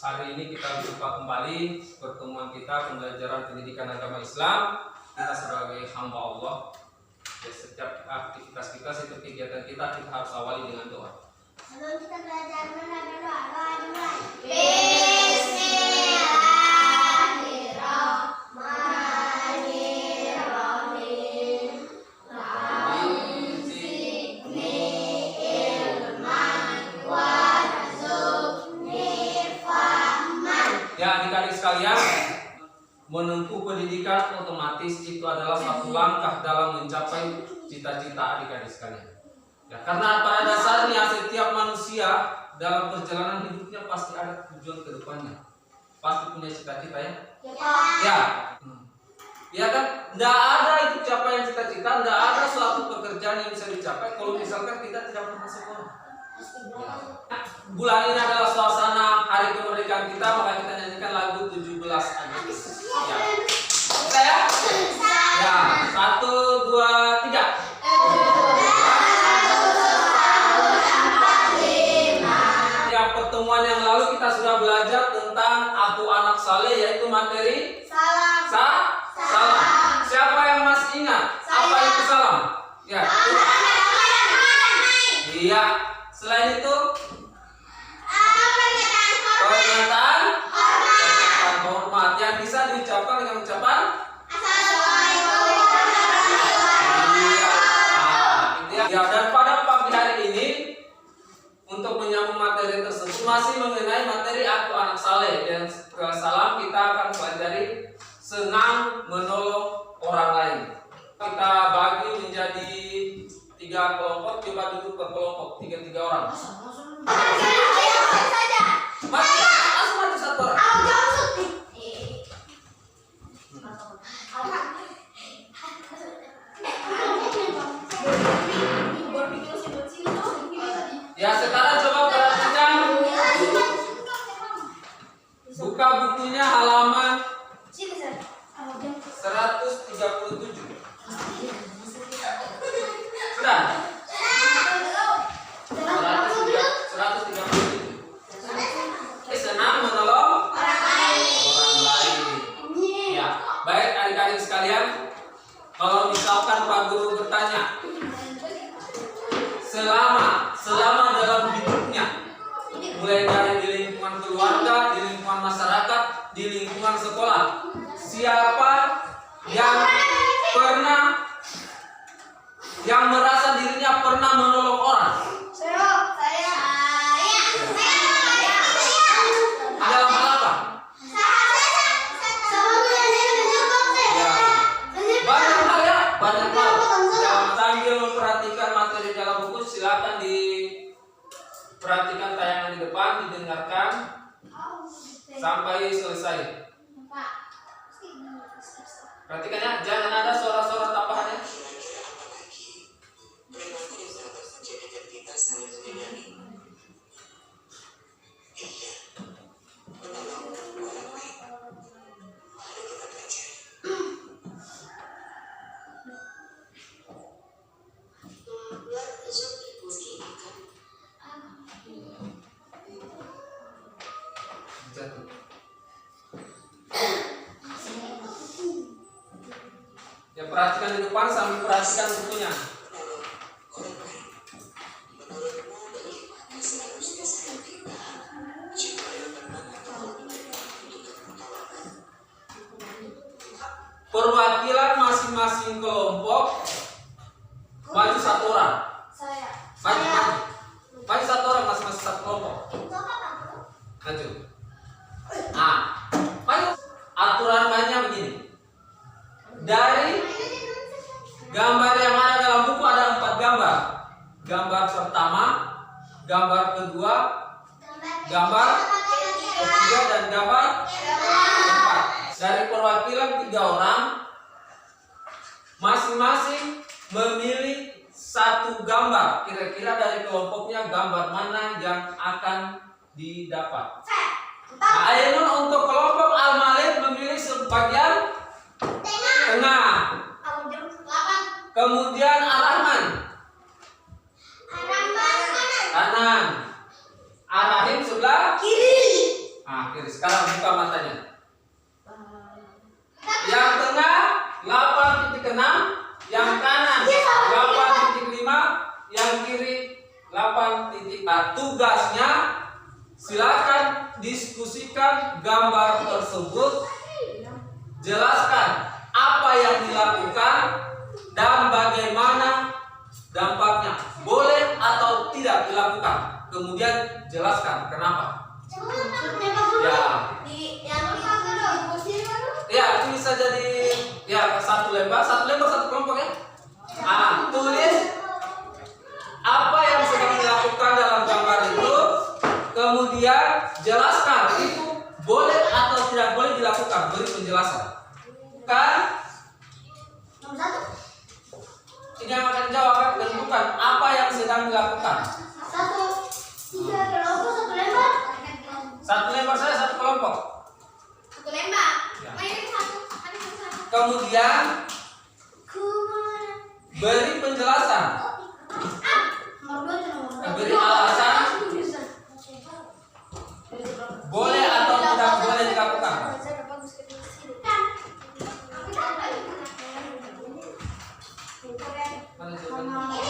hari ini kita berjumpa kembali pertemuan kita pembelajaran pendidikan agama Islam. Kita sebagai hamba Allah, ya, setiap aktivitas kita, setiap kegiatan kita harus awali dengan doa. Sebelum kita belajar menaikkan doa dimulai. Ya, adik-adik sekalian, menempuh pendidikan otomatis itu adalah satu langkah dalam mencapai cita-cita adik-adik sekalian. Ya, karena pada dasarnya setiap manusia dalam perjalanan hidupnya pasti ada tujuan ke depannya. Pasti punya cita-cita ya? Ya. Ya kan? Tidak ada itu capaian cita-cita, tidak ada suatu pekerjaan yang bisa dicapai kalau misalkan kita tidak pernah sekolah. Ya. Bulan ini adalah suasana hari kemerdekaan kita, maka kita nyanyikan lagu 17 Agustus. Ya. Bisa ya? Ya, 1, 2, 3. Ya, pertemuan yang lalu kita sudah belajar tentang aku anak saleh, yaitu materi salam. Siapa yang masih ingat apa itu salam? Ya. Iya. Selain itu pernyataan hormat yang bisa diucapkan dengan ucapan ya. Dan pada pagi hari ini untuk menyambung materi tersebut masih mengenai materi aku anak saleh, dan salam kita akan pelajari senang menolong orang lain. Kita bagi menjadi 3 kelompok, coba duduk per kelompok 3 orang. Langsung maju 1 orang. Ya, sekarang coba perhatikan. Buka bukunya halaman 137. Sudah? 137. Senang menolong orang lain. Ya, baik adik-adik sekalian. Kalau misalkan Pak Guru bertanya, selama dalam hidupnya, mulai dari di lingkungan keluarga, di lingkungan masyarakat, di lingkungan sekolah, siapa yang merasa dirinya pernah menolong orang? Dalam hal apa? Ya, banyak hal ya, banyak hal. Sambil memperhatikan materi dalam buku, silakan diperhatikan tayangan di depan, didengarkan sampai selesai. Perhatikan ya, jangan ada suara-suara tambahannya. Ya, perhatikan di depan sambil perhatikan bukunya. Perwakilan masing-masing kelompok maju 1 orang. Maju 1 orang masing-masing 1 kelompok. Maju. Nah, maju. Aturan mainnya begini. Dari gambar yang ada dalam buku ada 4 gambar. Gambar pertama, gambar kedua, gambar ketiga, dan gambar keempat. Dari perwakilan 3 orang, masing-masing memilih 1 gambar. Kira-kira dari kelompoknya gambar mana yang akan didapat? Nah, Ainun untuk kelompok Al-Malik memilih sebagian tengah. Kemudian Ar-Rahman kanan. Ar-Rahim sebelah kiri. kiri. Sekarang buka matanya. Yang tengah 8.6, yang kanan 8.5, yang kiri 8.4. Tugasnya silakan diskusikan gambar tersebut. Jelaskan apa yang dilakukan dan bagaimana dampaknya. Boleh atau tidak dilakukan. Kemudian jelaskan kenapa. Ya. Ya, itu bisa jadi ya satu lembar satu kelompok ya. Tulis apa yang sedang dilakukan dalam gambar itu, kemudian jelaskan itu boleh atau tidak boleh dilakukan, beri penjelasan. Kan? Ini yang akan jawab kan? Tentukan apa yang sedang dilakukan. Satu lembar saya satu kelompok. Ya. Kemudian beri penjelasan. Beri alasan boleh atau tidak boleh dilakukan. Mana jawabannya?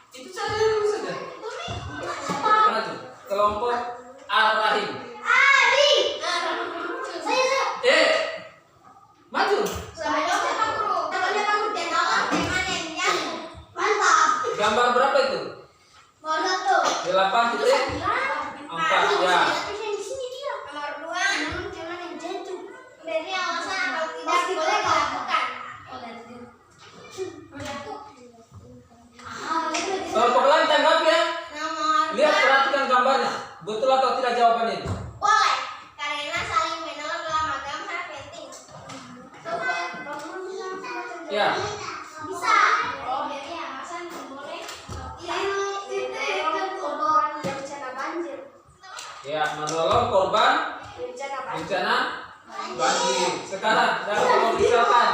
Itu saja saja. Mana tuh? Kelompok Ar-Rahim. Maju. Gambar berapa itu? 8.4 ya. Kelompok lain tanggap ya. Lihat, perhatikan gambarnya. Betul atau tidak jawabannya itu? Boleh, karena saling menolong dalam agama sangat penting. Ya. Bisa. Jadi alasan boleh. Bencana banjir. Ya, menolong korban bencana banjir. Sekarang kalau misalkan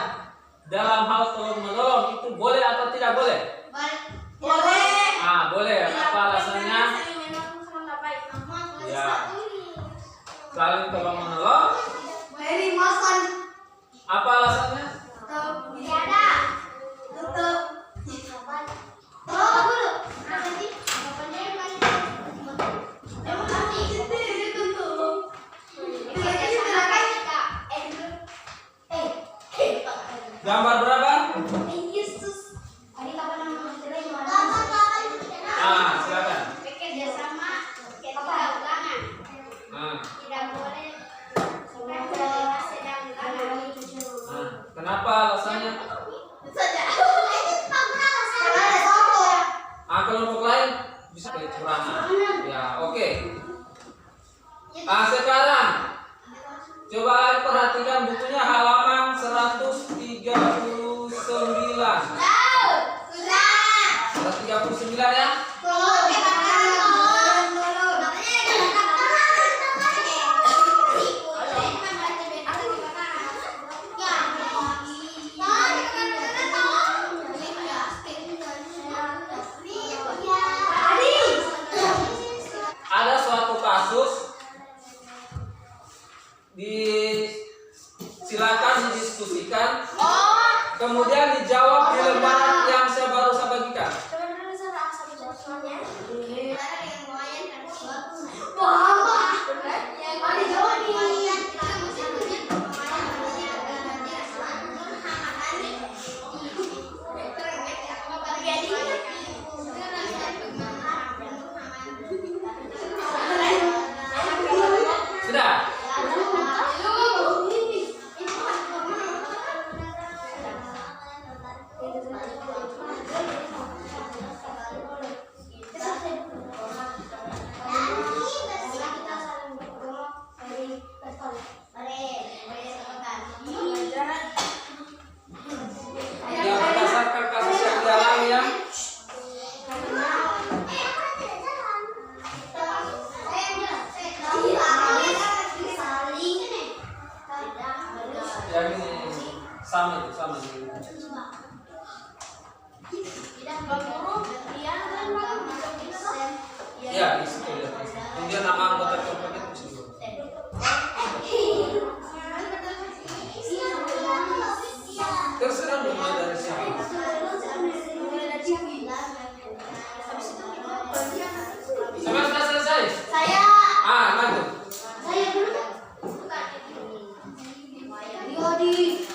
dalam hal tolong menolong itu boleh atau tidak boleh? Boleh. Boleh. Apa alasannya? Ya. Saling tolong menolong. Apa alasannya? Gambar berapa? Silakan. Bekerja sama kedaulatan. Tidak boleh sedang Kenapa alasannya? Kelompok lain bisa kecurangan. Ya, oke. Sekarang coba perhatikan bukunya halaman 139. 139 ya. Ada suatu kasus silakan didiskusikan, kemudian dijawab di lembar yang saya baru bagikan. Sudah? Sama itu, sama itu. Iya, di situ ya. Kemudian nama anggota kelompoknya di situ. Terserah mulai dari sini. Sampai sudah selesai. Saya. Lanjut. Saya dulu. Yodi.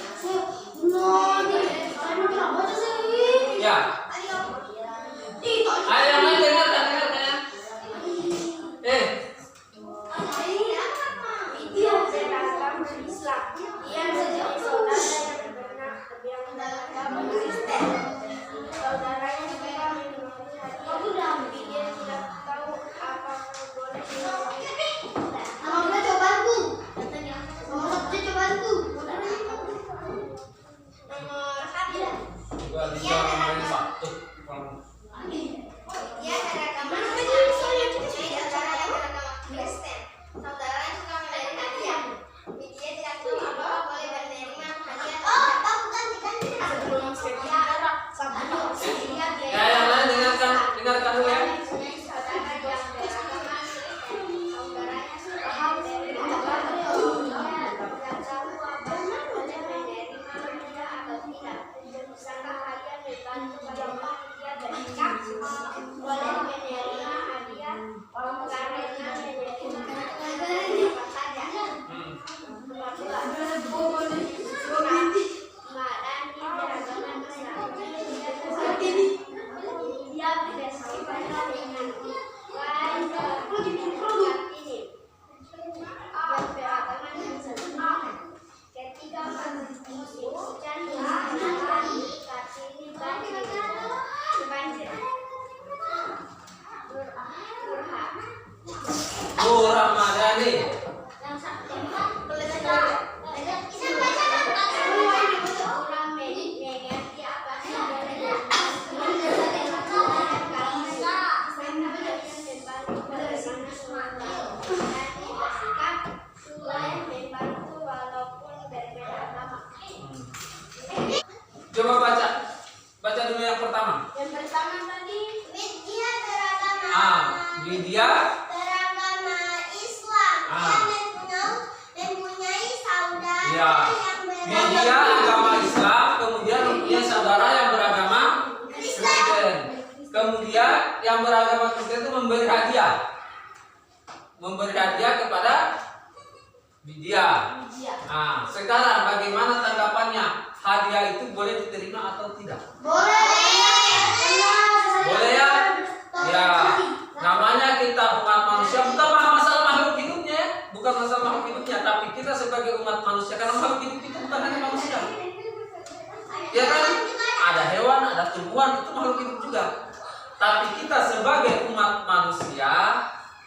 Saya mau kira baca sih. Ya. Ayo yang lain dengarkan ya. Dia beragama Islam. Dia menjadi saudara yang benar, yang beragama Kristen. Saudaranya juga minum hadiah. Dia tidak tahu apa boleh minum. Nama gue cobaanku. Nomor satu cobaanku. Nomor satu. Gua bisa main satu. Dia beragama saudara yang beragama Kristen. Saudaranya suka memberi hadiah. Dia tidak tahu apa boleh menerima hadiah. Oh, tahu ganti. Sebelum saudara Ya, yang lain dengarkan dulu ya. saudara yang beragama Kristen. Saudaranya suka memberi hadiah. Tidak tahu apa boleh menerima hadiah atau tidak. Misalkan hadiah dibantu berjamaah dia berikah boleh menerima hadiah karena menerima hadiah apa saja. Nomor dua, Madani beragama Islam. Dia bersama dengan lain produk ini. Dia beragama Islam. Ketiga, musim hujan banjir. Ramadhani. Coba baca dulu yang pertama. Yang pertama tadi Widya beragama Widya beragama Islam. Dia mempunyai saudara Ya. yang Widya beragama agama Islam, kemudian mempunyai saudara yang beragama Kristen. Kemudian yang beragama Kristen itu memberi hadiah. Memberi hadiah kepada Widya. Sekarang bagaimana tanggapannya? Hadiah itu boleh diterima atau tidak? Boleh. Boleh ya? Ya. Namanya kita umat manusia, bukan masalah makhluk hidupnya ya. Bukan masalah makhluk hidupnya, tapi kita sebagai umat manusia, karena makhluk hidup itu bukan hanya manusia. Ya kan? Ada hewan, ada tumbuhan, itu makhluk hidup juga. Tapi kita sebagai umat manusia,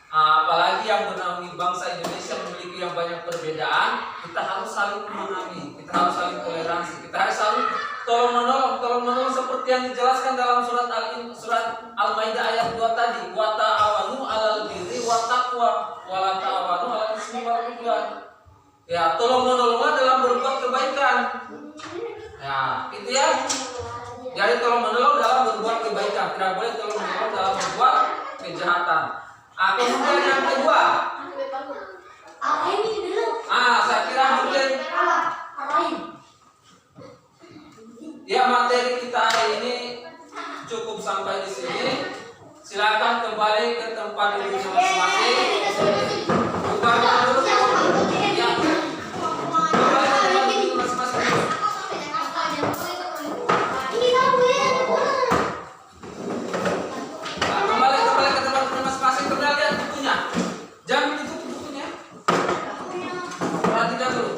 apalagi yang menaungi bangsa Indonesia memiliki yang banyak perbedaan, kita harus saling memahami, kita harus saling toleransi, kita harus saling tolong menolong seperti yang dijelaskan dalam surat Al-Maidah ayat 2 tadi, wa ta'awanu 'alal birri wa taqwa wa la ta'awanu 'alal ismi wal 'udwan. Ya, tolong menolonglah dalam berbuat kebaikan. Ya, itu ya. Jadi tolong menolong dalam berbuat kebaikan, tidak boleh tolong menolong dalam berbuat kejahatan. Kemudian yang kedua, saya kira mungkin ya materi kita hari ini cukup sampai di sini. Silakan kembali ke tempat duduk masing-masing. Bukan dulu. Ya. Kembali ke tempat duduk masing-masing. Kembali ke tempat duduk masing-masing. Kemudian lihat bukunya. Jangan ditutup bukunya. Perhatikan dulu.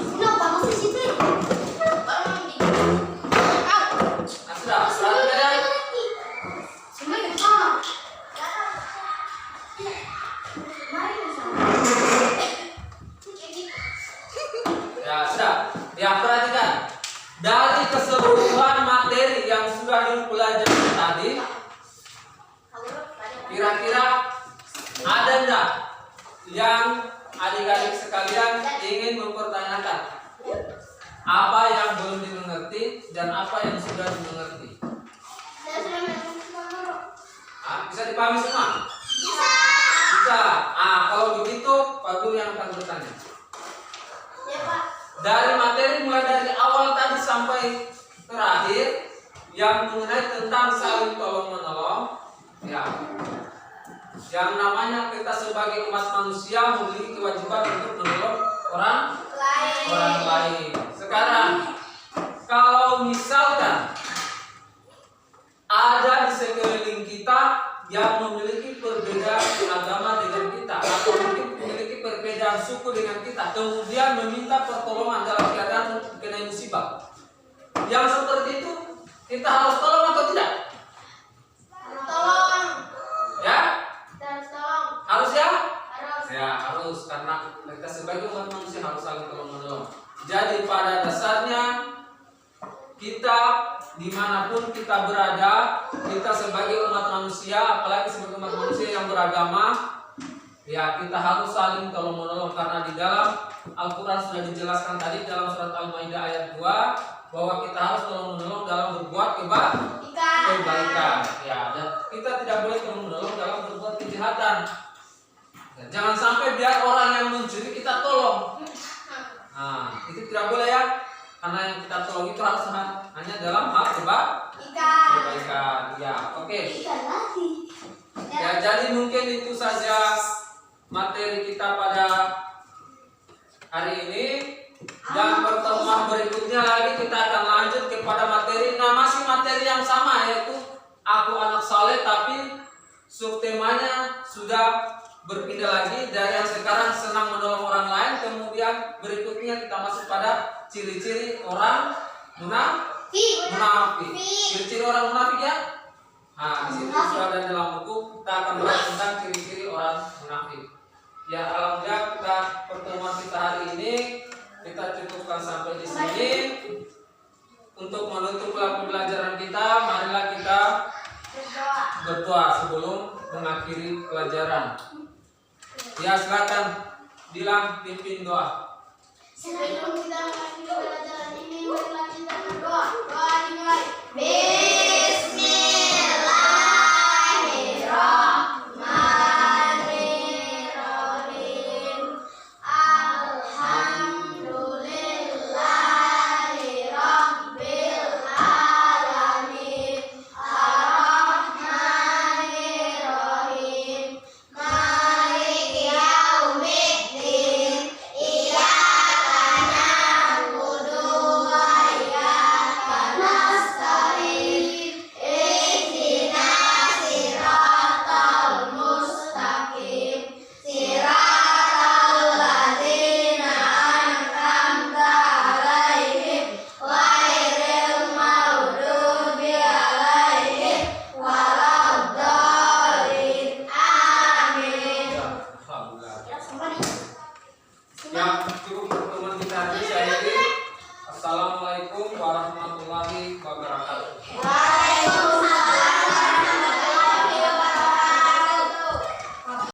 Sudah, perhatikan ya. Ya, sudah. Ya, perhatikan. Dari keseluruhan materi yang sudah dipelajari tadi, kira-kira ada enggak yang adik-adik sekalian ingin mempertanyakan? apa yang belum dimengerti dan apa yang sudah dimengerti. Bisa dipahami semua? Bisa. Kalau begitu Pak Guru yang akan bertanya. Ya Pak. Dari materi mulai dari awal tadi sampai terakhir yang mengenai tentang saling tolong menolong, ya. Yang namanya kita sebagai umat manusia memiliki kewajiban untuk menolong orang lain. Sekarang kalau misalkan ada di sekeliling kita yang memiliki perbedaan agama dengan kita atau mungkin memiliki perbedaan suku dengan kita, kemudian meminta pertolongan dalam keadaan kena musibah, yang seperti itu kita harus tolong atau tidak? Tolong. Ya? Harus tolong. Harus ya? Harus. Ya harus, karena kita sebagai umat manusia harus saling tolong menolong. Jadi pada dasarnya kita dimanapun kita berada, kita sebagai umat manusia, apalagi sebagai umat manusia yang beragama, ya kita harus saling tolong menolong, karena di dalam Al-Quran sudah dijelaskan tadi dalam surat Al-Maidah ayat 2 bahwa kita harus tolong menolong dalam berbuat kebaikan. Ya, dan kita tidak boleh tolong menolong dalam berbuat kejahatan. Dan jangan sampai biar orang yang mencuri kita tolong. Nah, itu tidak boleh ya. Karena yang kita tolong itu harus hanya dalam hal kebaikan. Ya, oke. Ya, jadi mungkin itu saja materi kita pada hari ini. Dan pertemuan berikutnya lagi kita akan lanjut kepada materi. Nah, masih materi yang sama, yaitu aku anak saleh, tapi subtemanya sudah berpindah lagi dari yang sekarang senang menolong orang lain. Kemudian berikutnya kita masuk pada ciri-ciri orang munafik. Ciri-ciri orang munafik ya. Nah, di situ sudah ada dalam buku. Kita akan bahas tentang ciri-ciri orang munafik. Ya, alhamdulillah kita pertemuan kita hari ini kita cukupkan sampai di sini. Untuk menutup pelajaran kita, marilah kita berdoa sebelum mengakhiri pelajaran. Ya, silakan Dilan pimpin doa. Sebelum kita mengakhiri pelajaran ini, marilah kita berdoa. Doa dimulai. Yang cukup pertemuan kita hari ini. Assalamualaikum.